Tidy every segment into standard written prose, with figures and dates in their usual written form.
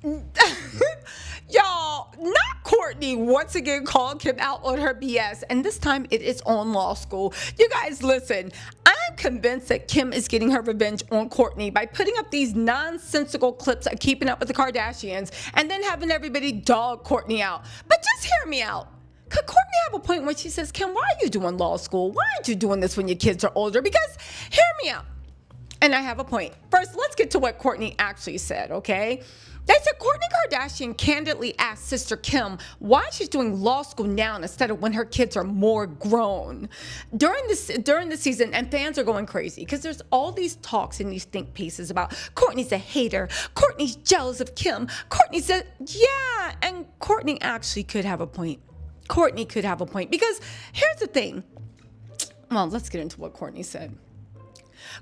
Y'all, not Kourtney once again called Kim out on her BS, and this time it is on Law School. You guys, listen, I'm convinced that Kim is getting her revenge on Kourtney by putting up these nonsensical clips of Keeping Up with the Kardashians and then having everybody dog Kourtney out. But just hear me out. Could Kourtney have a point where she says, Kim, why are you doing law school? Why aren't you doing this when your kids are older? Because hear me out. And I have a point. First, let's get to what Kourtney actually said, okay? They said Kourtney Kardashian candidly asked sister Kim why she's doing law school now instead of when her kids are more grown. During the season, and fans are going crazy because there's all these talks and these think pieces about Kourtney's a hater, Kourtney's jealous of Kim, Kourtney said, yeah, and Kourtney actually could have a point. Kourtney could have a point because here's the thing. Well, let's get into what Kourtney said.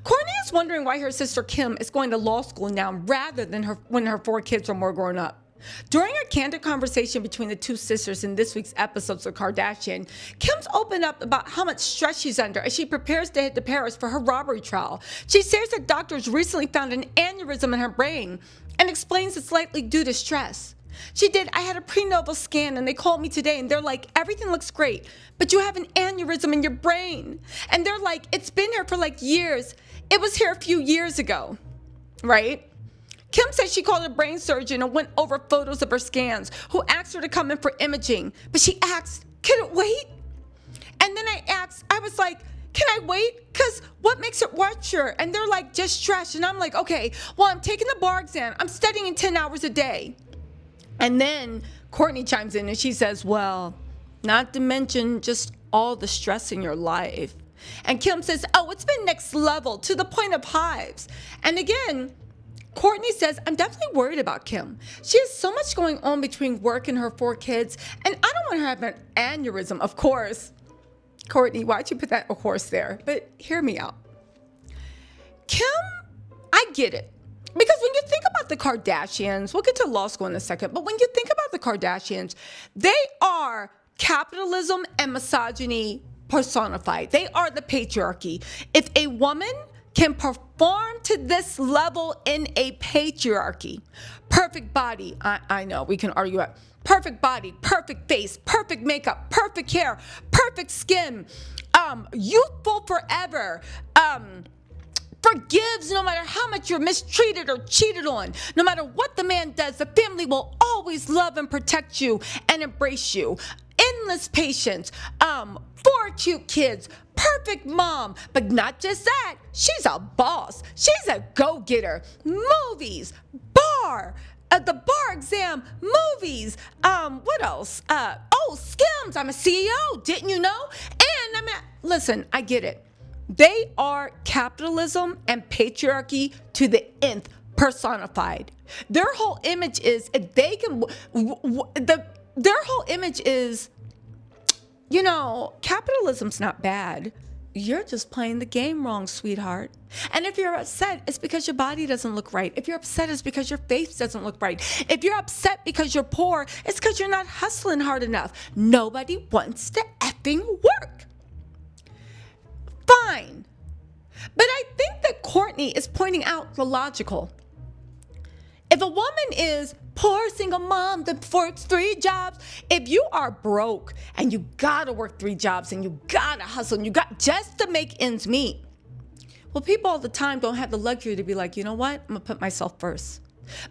Kourtney is wondering why her sister Kim is going to law school now rather than when her 4 kids are more grown up. During a candid conversation between the two sisters in this week's episodes of Kardashian, Kim's opened up about how much stress she's under as she prepares to head to Paris for her robbery trial. She says that doctors recently found an aneurysm in her brain and explains it's likely due to stress. I had a prenatal scan and they called me today and they're like, everything looks great, but you have an aneurysm in your brain. And they're like, it's been here for like years. It was here a few years ago, right? Kim said she called a brain surgeon and went over photos of her scans, who asked her to come in for imaging. But she asked, can it wait? And then I was like, can I wait? Because what makes it worse? And they're like, just stress. And I'm like, okay, well, I'm taking the bar exam. I'm studying 10 hours a day. And then Kourtney chimes in and she says, well, not to mention just all the stress in your life. And Kim says, oh, it's been next level to the point of hives. And again, Kourtney says, I'm definitely worried about Kim. She has so much going on between work and her 4 kids. And I don't want her to have an aneurysm, of course. Kourtney, why'd you put that of course there? But hear me out. Kim, I get it. Because when you think about the Kardashians, we'll get to law school in a second, but when you think about the Kardashians, they are capitalism and misogyny personified. They are the patriarchy. If a woman can perform to this level in a patriarchy, perfect body, I know we can argue it, perfect body, perfect face, perfect makeup, perfect hair, perfect skin, youthful forever, forgives no matter how much you're mistreated or cheated on. No matter what the man does, the family will always love and protect you and embrace you. Endless patience, 4 cute kids, perfect mom, but not just that, she's a boss. She's a go-getter. Movies, bar, the bar exam, movies, what else? SKIMS, I'm a CEO, didn't you know? And listen, I get it. They are capitalism and patriarchy to the nth personified. Their whole image is if they can, their whole image is, you know, capitalism's not bad. You're just playing the game wrong, sweetheart. And if you're upset, it's because your body doesn't look right. If you're upset, it's because your face doesn't look right. If you're upset because you're poor, it's because you're not hustling hard enough. Nobody wants to effing work. Fine. But I think that Kourtney is pointing out the logical. If a woman is poor single mom that works 3 jobs, if you are broke and you gotta work 3 jobs and you gotta hustle and you got just to make ends meet, well, people all the time don't have the luxury to be like, you know what? I'm gonna put myself first.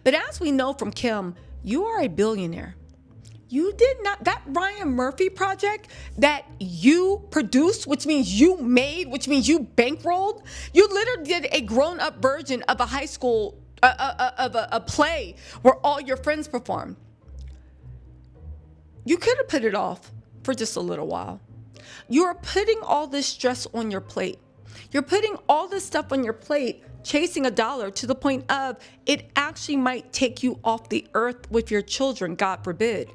But as we know from Kim, you are a billionaire. You did not, that Ryan Murphy project that you produced, which means you made, which means you bankrolled, you literally did a grown-up version of a high school, of a play where all your friends performed. You could have put it off for just a little while. You're putting all this stress on your plate. You're putting all this stuff on your plate, chasing a dollar to the point of it actually might take you off the earth with your children, God forbid.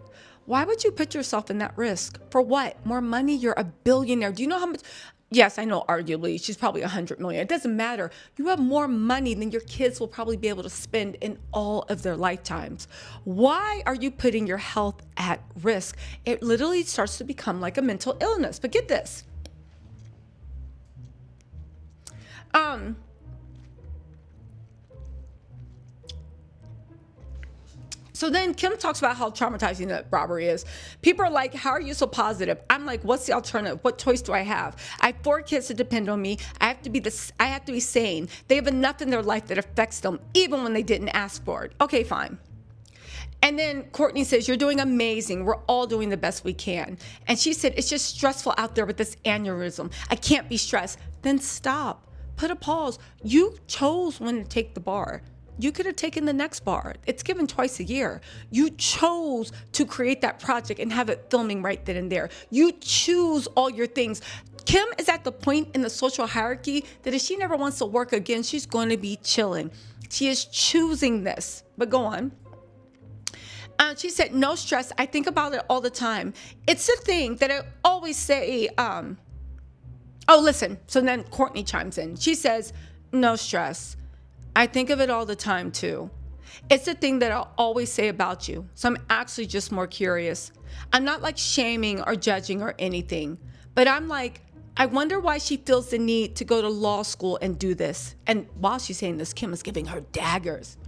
Why would you put yourself in that risk? For what? More money? You're a billionaire. Do you know how much? Yes, I know arguably she's probably 100 million. It doesn't matter. You have more money than your kids will probably be able to spend in all of their lifetimes. Why are you putting your health at risk? It literally starts to become like a mental illness. But get this. So then Kim talks about how traumatizing that robbery is. People are like, how are you so positive? I'm like, what's the alternative? What choice do I have? I have 4 kids that depend on me. I have to be sane. They have enough in their life that affects them, even when they didn't ask for it. Okay, fine. And then Kourtney says, you're doing amazing. We're all doing the best we can. And she said, it's just stressful out there with this aneurysm. I can't be stressed. Then stop. Put a pause. You chose when to take the bar. You could have taken the next bar. It's given twice a year. You chose to create that project and have it filming right then and there. You choose all your things. Kim is at the point in the social hierarchy that if she never wants to work again, she's going to be chilling. She is choosing this. But go on. She said, no stress. I think about it all the time. It's a thing that I always say. Oh, listen. So then Kourtney chimes in. She says, no stress. I think of it all the time too. It's the thing that I'll always say about you. So I'm actually just more curious. I'm not like shaming or judging or anything, but I'm like, I wonder why she feels the need to go to law school and do this. And while she's saying this, Kim is giving her daggers.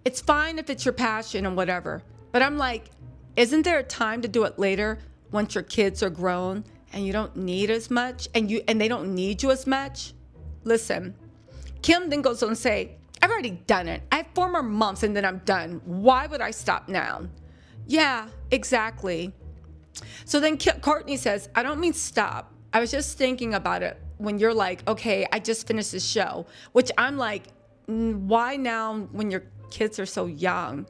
It's fine if it's your passion and whatever, but I'm like, isn't there a time to do it later once your kids are grown and you don't need as much and they don't need you as much? Listen. Kim then goes on to say, I've already done it. I have 4 more months and then I'm done. Why would I stop now? Yeah, exactly. So then Kourtney says, I don't mean stop. I was just thinking about it when you're like, okay, I just finished this show, which I'm like, why now when your kids are so young?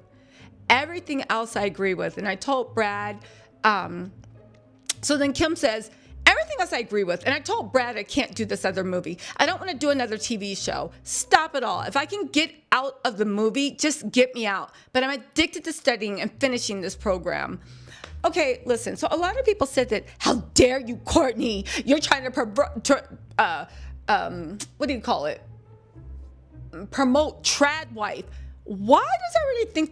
Everything else I agree with. And I told Brad, so then Kim says, everything else I agree with. And I told Brad I can't do this other movie. I don't want to do another TV show. Stop it all. If I can get out of the movie, just get me out. But I'm addicted to studying and finishing this program. Okay, listen. So a lot of people said that, how dare you, Kourtney? You're trying to what do you call it? Promote trad wife. Why does everybody think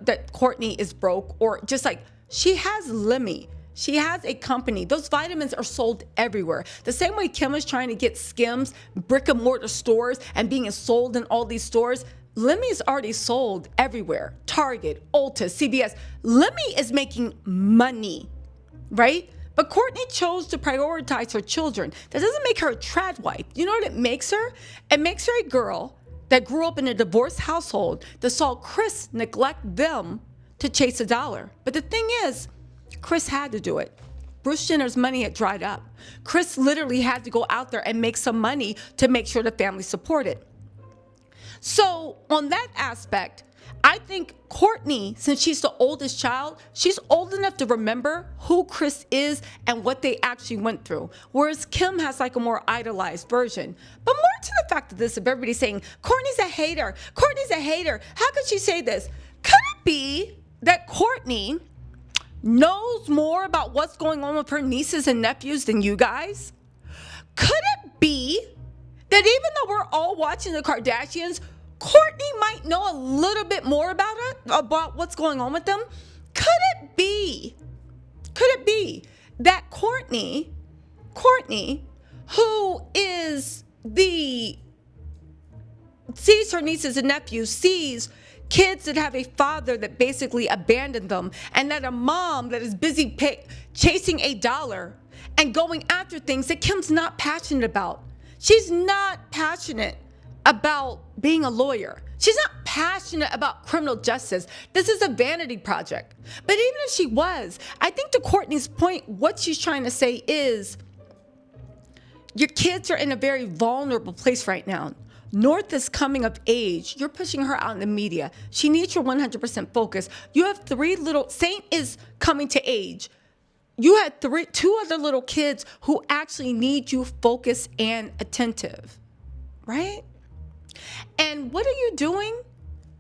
that Kourtney is broke, or just like she has limmy? She has a company. Those vitamins are sold everywhere. The same way Kim is trying to get SKIMS, brick and mortar stores, and being sold in all these stores. Lemmy is already sold everywhere. Target, Ulta, CVS. Lemmy is making money, right? But Kourtney chose to prioritize her children. That doesn't make her a trad wife. You know what it makes her? It makes her a girl that grew up in a divorced household that saw Kris neglect them to chase $1. But the thing is, Kris had to do it. Bruce Jenner's money had dried up. Kris literally had to go out there and make some money to make sure the family supported. So on that aspect, I think Kourtney, since she's the oldest child, she's old enough to remember who Kris is and what they actually went through. Whereas Kim has like a more idolized version. But more to the fact of this, if everybody's saying, Kourtney's a hater, Kourtney's a hater, how could she say this? Could it be that Kourtney knows more about what's going on with her nieces and nephews than you guys? Could it be that even though we're all watching the Kardashians, Kourtney might know a little bit more about what's going on with them? Could it be that Kourtney, who sees her nieces and nephews, sees kids that have a father that basically abandoned them, and that a mom that is busy chasing $1 and going after things that Kim's not passionate about. She's not passionate about being a lawyer. She's not passionate about criminal justice. This is a vanity project. But even if she was, I think to Kourtney's point, what she's trying to say is, your kids are in a very vulnerable place right now. North is coming of age. You're pushing her out in the media. She needs your 100% focus. You have 3 little, Saint is coming to age. You had 2 other little kids who actually need you focused and attentive, right? And what are you doing?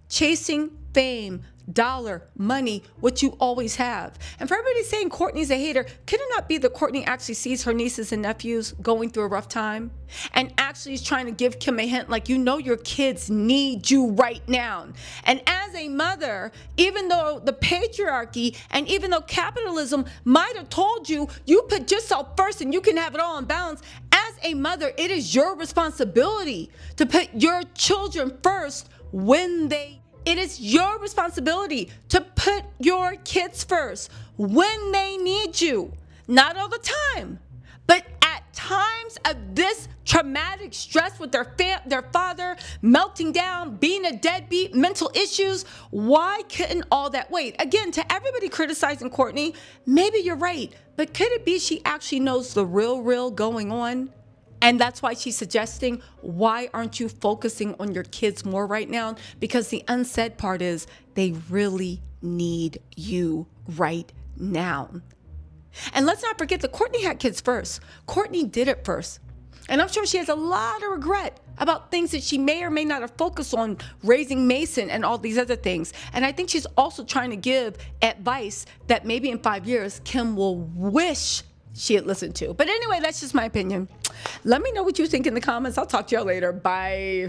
Chasing fame, dollar, money, what you always have. And for everybody saying Kourtney's a hater, could it not be that Kourtney actually sees her nieces and nephews going through a rough time and actually is trying to give Kim a hint, like, you know, your kids need you right now. And as a mother, even though the patriarchy and even though capitalism might have told you, you put yourself first and you can have it all in balance, as a mother, it is your responsibility to put your children first when they it is your responsibility to put your kids first when they need you. Not all the time, but at times of this traumatic stress with their father melting down, being a deadbeat, mental issues. Why couldn't all that wait? Again, to everybody criticizing Kourtney, maybe you're right, but could it be she actually knows the real going on? And that's why she's suggesting, why aren't you focusing on your kids more right now? Because the unsaid part is they really need you right now. And let's not forget that Kourtney had kids first. Kourtney did it first. And I'm sure she has a lot of regret about things that she may or may not have focused on, raising Mason and all these other things. And I think she's also trying to give advice that maybe in 5 years, Kim will wish she had listened to. But anyway, that's just my opinion. Let me know what you think in the comments. I'll talk to y'all later. Bye.